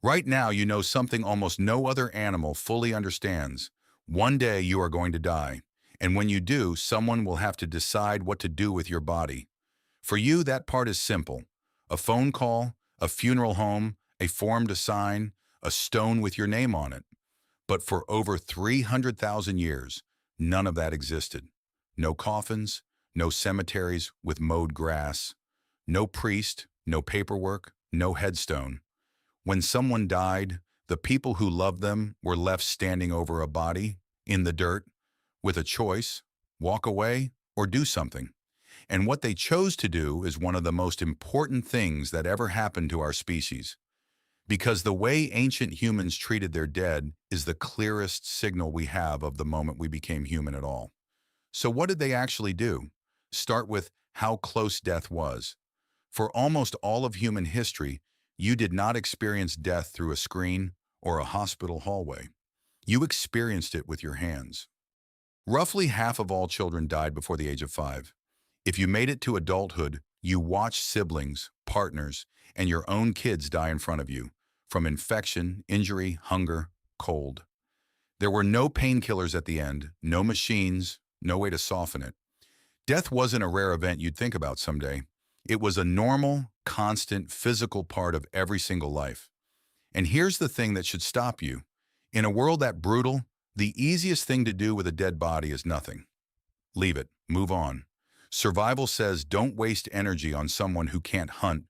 Right now, you know something almost no other animal fully understands. One day you are going to die, and when you do, someone will have to decide what to do with your body. For you, that part is simple. A phone call, a funeral home, a form to sign, a stone with your name on it. But for over 300,000 years, none of that existed. No coffins, no cemeteries with mowed grass, no priest, no paperwork, no headstone. When someone died, the people who loved them were left standing over a body, in the dirt, with a choice: walk away or do something. And what they chose to do is one of the most important things that ever happened to our species. Because the way ancient humans treated their dead is the clearest signal we have of the moment we became human at all. So what did they actually do? Start with how close death was. For almost all of human history, you did not experience death through a screen or a hospital hallway. You experienced it with your hands. Roughly half of all children died before the age of 5. If you made it to adulthood, you watched siblings, partners, and your own kids die in front of you, from infection, injury, hunger, cold. There were no painkillers at the end, no machines, no way to soften it. Death wasn't a rare event you'd think about someday. It was a normal, constant, physical part of every single life. And here's the thing that should stop you. In a world that brutal, the easiest thing to do with a dead body is nothing. Leave it. Move on. Survival says don't waste energy on someone who can't hunt,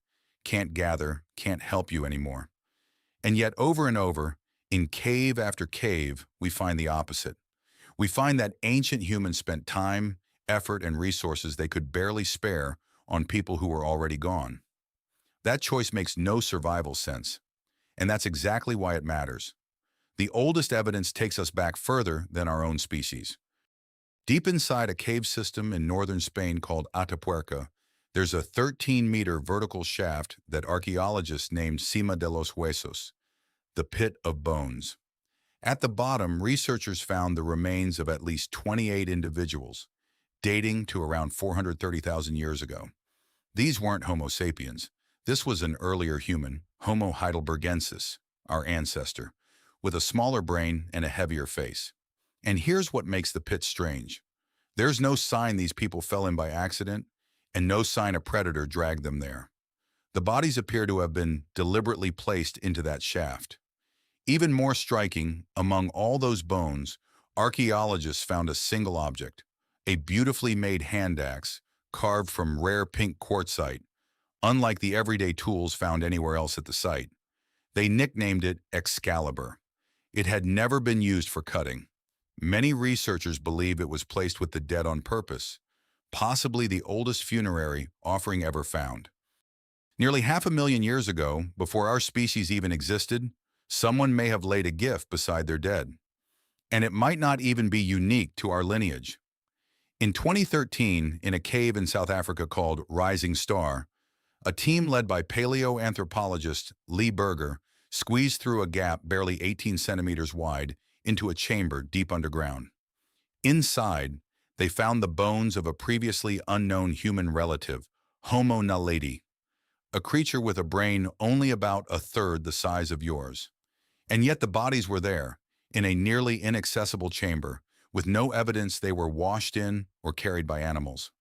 can't gather, can't help you anymore. And yet over and over, in cave after cave, we find the opposite. We find that ancient humans spent time, effort, and resources they could barely spare on people who were already gone. That choice makes no survival sense, and that's exactly why it matters. The oldest evidence takes us back further than our own species. Deep inside a cave system in northern Spain called Atapuerca, there's a 13-meter vertical shaft that archaeologists named Cima de los Huesos, the pit of bones. At the bottom, researchers found the remains of at least 28 individuals, dating to around 430,000 years ago. These weren't Homo sapiens. This was an earlier human, Homo heidelbergensis, our ancestor, with a smaller brain and a heavier face. And here's what makes the pit strange. There's no sign these people fell in by accident, and no sign a predator dragged them there. The bodies appear to have been deliberately placed into that shaft. Even more striking, among all those bones, archaeologists found a single object, a beautifully made handaxe carved from rare pink quartzite, unlike the everyday tools found anywhere else at the site. They nicknamed it Excalibur. It had never been used for cutting. Many researchers believe it was placed with the dead on purpose, possibly the oldest funerary offering ever found. Nearly 500,000 years ago, before our species even existed, someone may have laid a gift beside their dead. And it might not even be unique to our lineage. In 2013, in a cave in South Africa called Rising Star, a team led by paleoanthropologist Lee Berger squeezed through a gap barely 18 centimeters wide into a chamber deep underground. Inside, they found the bones of a previously unknown human relative, Homo naledi, a creature with a brain only about a third the size of yours. And yet the bodies were there, in a nearly inaccessible chamber, with no evidence they were washed in or carried by animals.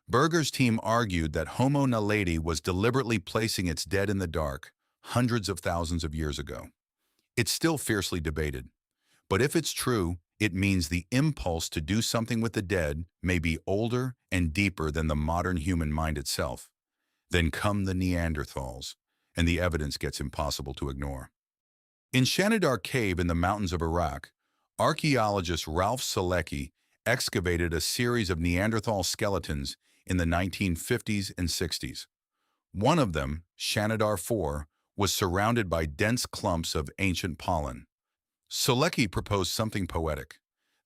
Berger's team argued that Homo naledi was deliberately placing its dead in the dark hundreds of thousands of years ago. It's still fiercely debated. But if it's true, it means the impulse to do something with the dead may be older and deeper than the modern human mind itself. Then come the Neanderthals, and the evidence gets impossible to ignore. In Shanidar Cave in the mountains of Iraq, archaeologist Ralph Selecki excavated a series of Neanderthal skeletons in the 1950s and 60s. One of them, Shanidar 4, was surrounded by dense clumps of ancient pollen. Selecki proposed something poetic,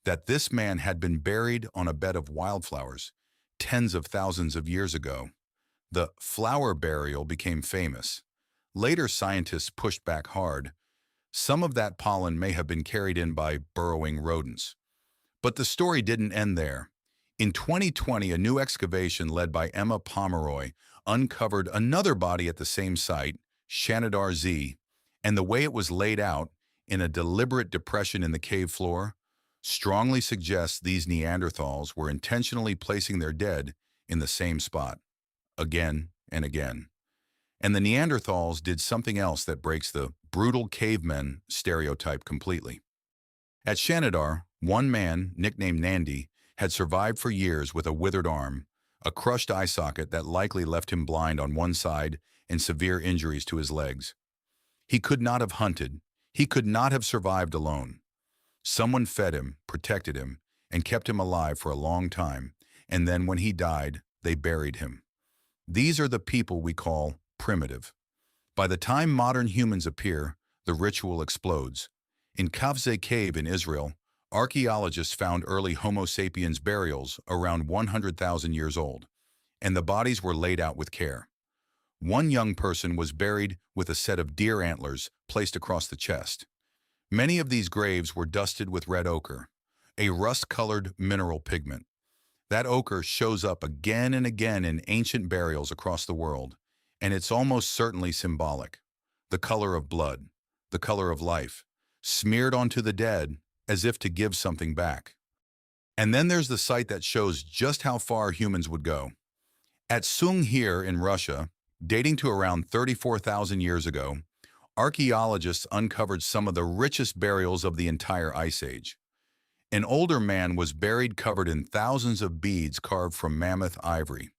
that this man had been buried on a bed of wildflowers tens of thousands of years ago. The flower burial became famous. Later scientists pushed back hard. Some of that pollen may have been carried in by burrowing rodents. But the story didn't end there. In 2020, a new excavation led by Emma Pomeroy uncovered another body at the same site, Shanidar Z, And the way it was laid out, in a deliberate depression in the cave floor, strongly suggests these Neanderthals were intentionally placing their dead in the same spot, again and again. And the Neanderthals did something else that breaks the brutal cavemen stereotype completely. At Shanidar, one man, nicknamed Nandi, had survived for years with a withered arm, a crushed eye socket that likely left him blind on one side, and severe injuries to his legs. He could not have hunted. He could not have survived alone. Someone fed him, protected him, and kept him alive for a long time, and then when he died, they buried him. These are the people we call primitive. By the time modern humans appear, the ritual explodes. In Kafze Cave in Israel, archaeologists found early Homo sapiens burials around 100,000 years old, and the bodies were laid out with care. One young person was buried with a set of deer antlers placed across the chest. Many of these graves were dusted with red ochre, a rust-colored mineral pigment. That ochre shows up again and again in ancient burials across the world, and it's almost certainly symbolic. The color of blood, the color of life, smeared onto the dead as if to give something back. And then there's the site that shows just how far humans would go. At Sunghir in Russia, dating to around 34,000 years ago, archaeologists uncovered some of the richest burials of the entire Ice Age. An older man was buried covered in thousands of beads carved from mammoth ivory.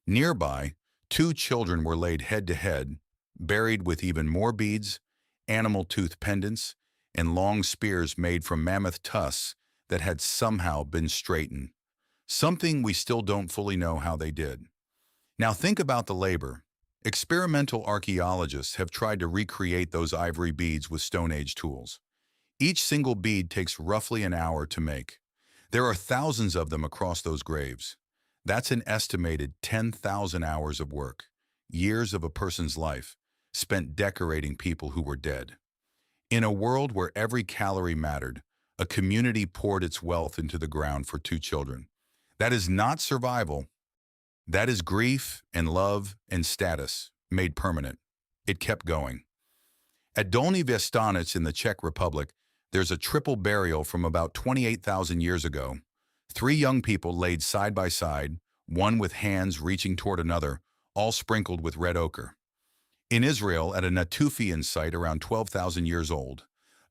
Nearby, two children were laid head to head, buried with even more beads, animal tooth pendants, and long spears made from mammoth tusks that had somehow been straightened. Something we still don't fully know how they did. Now think about the labor. Experimental archaeologists have tried to recreate those ivory beads with Stone Age tools. Each single bead takes roughly an hour to make. There are thousands of them across those graves. That's an estimated 10,000 hours of work, years of a person's life, spent decorating people who were dead. In a world where every calorie mattered, a community poured its wealth into the ground for two children. That is not survival. That is grief and love and status made permanent. It kept going. At Dolní Věstonice in the Czech Republic, there's a triple burial from about 28,000 years ago. Three young people laid side by side, one with hands reaching toward another, all sprinkled with red ochre. In Israel, at a Natufian site around 12,000 years old,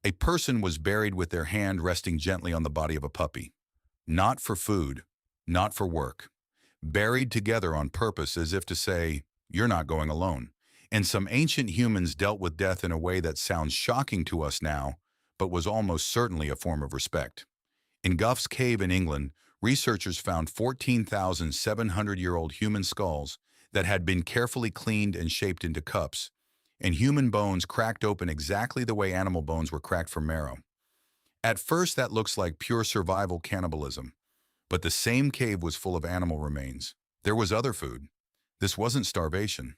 a person was buried with their hand resting gently on the body of a puppy. Not for food, not for work. Buried together on purpose as if to say, you're not going alone. And some ancient humans dealt with death in a way that sounds shocking to us now, but was almost certainly a form of respect. In Gough's Cave in England, researchers found 14,700-year-old human skulls that had been carefully cleaned and shaped into cups, and human bones cracked open exactly the way animal bones were cracked for marrow. At first, that looks like pure survival cannibalism, but the same cave was full of animal remains. There was other food. This wasn't starvation.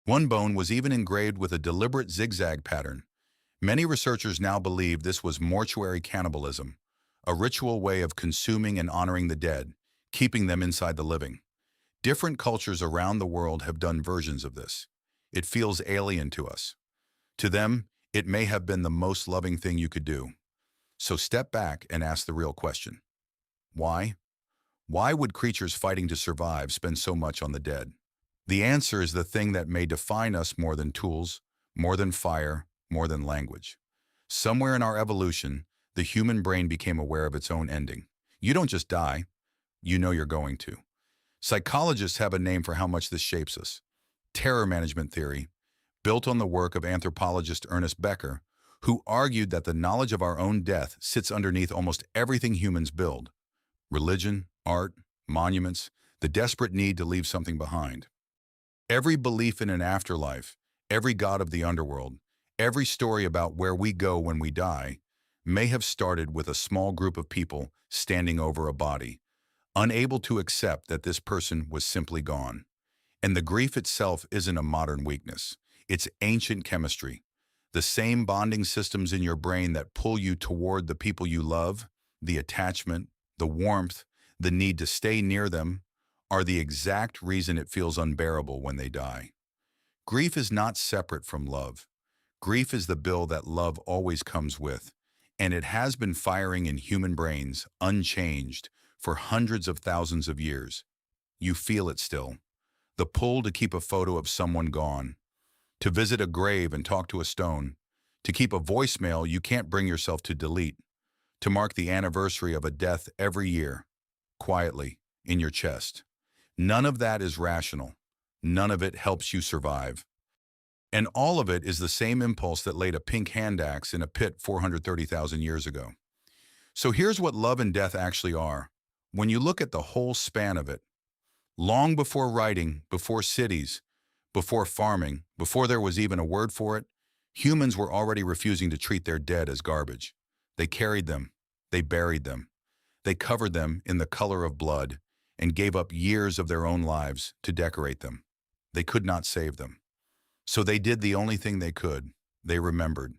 One bone was even engraved with a deliberate zigzag pattern. Many researchers now believe this was mortuary cannibalism, a ritual way of consuming and honoring the dead, keeping them inside the living. Different cultures around the world have done versions of this. It feels alien to us. To them, it may have been the most loving thing you could do. So step back and ask the real question. Why? Why would creatures fighting to survive spend so much on the dead? The answer is the thing that may define us more than tools, more than fire, more than language. Somewhere in our evolution, the human brain became aware of its own ending. You don't just die, you know you're going to. Psychologists have a name for how much this shapes us. Terror management theory, built on the work of anthropologist Ernest Becker, who argued that the knowledge of our own death sits underneath almost everything humans build. Religion, art, monuments, the desperate need to leave something behind. Every belief in an afterlife, every god of the underworld, every story about where we go when we die, may have started with a small group of people standing over a body, unable to accept that this person was simply gone. And the grief itself isn't a modern weakness. It's ancient chemistry. The same bonding systems in your brain that pull you toward the people you love, the attachment, the warmth, the need to stay near them, are the exact reason it feels unbearable when they die. Grief is not separate from love. Grief is the bill that love always comes with, and it has been firing in human brains, unchanged, for hundreds of thousands of years. You feel it still. The pull to keep a photo of someone gone, to visit a grave and talk to a stone, to keep a voicemail you can't bring yourself to delete, to mark the anniversary of a death every year, quietly, in your chest. None of that is rational. None of it helps you survive. And all of it is the same impulse that laid a pink handaxe in a pit 430,000 years ago. So here's what love and death actually are. When you look at the whole span of it, long before writing, before cities, before farming, before there was even a word for it, humans were already refusing to treat their dead as garbage. They carried them, they buried them, they covered them in the color of blood and gave up years of their own lives to decorate them. They could not save them. So they did the only thing they could. They remembered.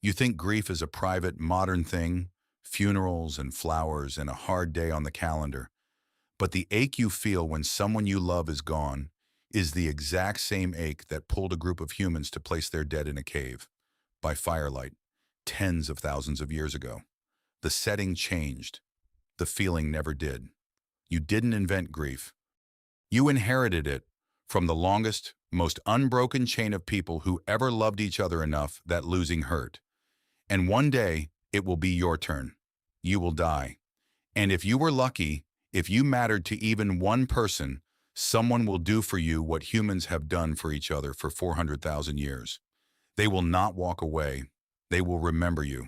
You think grief is a private, modern thing, funerals and flowers and a hard day on the calendar. But the ache you feel when someone you love is gone is the exact same ache that pulled a group of humans to place their dead in a cave, by firelight, tens of thousands of years ago. The setting changed. The feeling never did. You didn't invent grief. You inherited it from the longest, most unbroken chain of people who ever loved each other enough that losing hurt. And one day, it will be your turn. You will die. And if you were lucky, if you mattered to even one person, someone will do for you what humans have done for each other for 400,000 years. They will not walk away. They will remember you.